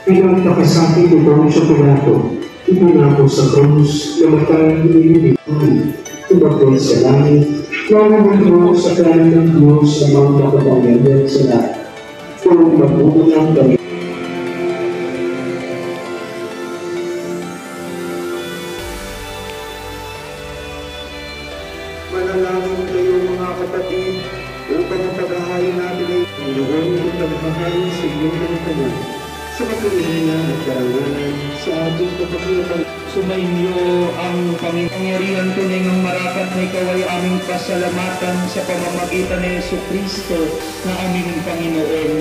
Pinagpakasakit itong sa Pilato, ipinako sa krus na matang inilig. Tumakot sa langit, nangungulo sa kanan ng Diyos sa mga makapangyarihan sa lahat. Kung magbubulang kami. Manalangin kayo mga kapatid, upang ang paghahain natin ay Panginoon ang paghahain sa iyong lingkuran, sa katulinan at karangalan sa ating kapatiran. Sumainyo ang pangyarihan tunay ng marapat na ikaw ay aming pasalamatan sa pamamagitan ni Jesucristo na aming Panginoon.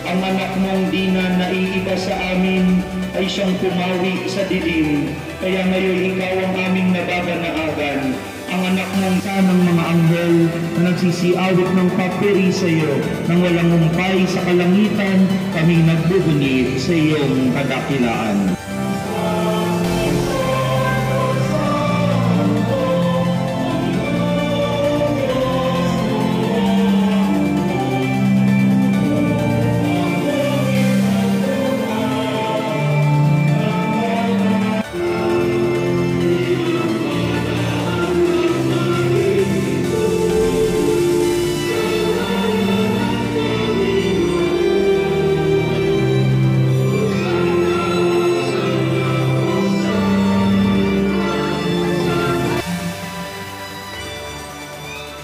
Ang anak mong di na naiiba sa amin ay siyang pumawi sa dilim, kaya ngayon ikaw ang aming nababanaagan. Ang anak mong sanang mga anghel na nagsisiawit ng papuri sa iyo, nang walang humpay sa kalangitan, kami nagbubunyi sa iyong kadakilaan.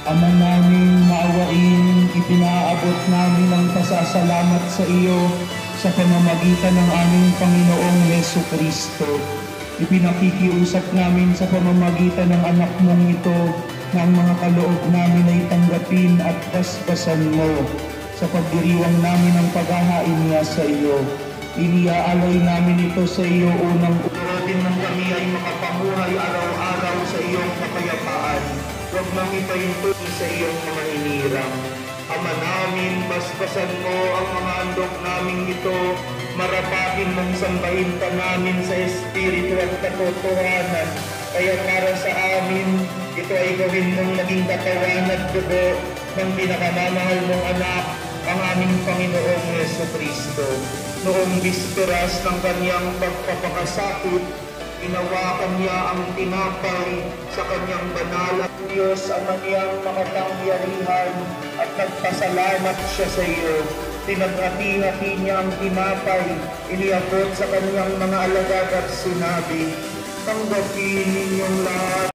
Ama namin maawain, ipinaabot namin ang pasasalamat sa iyo sa pamamagitan ng aming Panginoong Jesucristo. Ipinakikiusap namin sa pamamagitan ng anak mong ito na ang mga kaloob namin ay tanggapin at basbasan mo sa pagdiriwang namin ang paghahain niya sa iyo. Iniaalay namin ito sa iyo unang urotin ng kami ay makapamuhay araw-araw sa iyong kapayapaan. Huwag mong ipahintuin sa iyong mga hinirang. Ama namin, basbasan mo ang mga handog namin ito, marapatin mong sambahin ka namin sa espiritu at katotohanan. Kaya para sa amin, ito ay gawin mong naging katawan at dugo ng pinakamamahal mong anak, ang aming Panginoong Jesucristo. Noong bisperas ng kanyang pagpapakasakit, inawakan niya ang tinapay sa kanyang banal at Diyos Ama niyang makapangyarihan at nagpasalamat siya sa iyo. Pinaghati-hati niya ang tinapay, iniabot sa kanyang mga alagad at sinabi, tanggapin ninyong lahat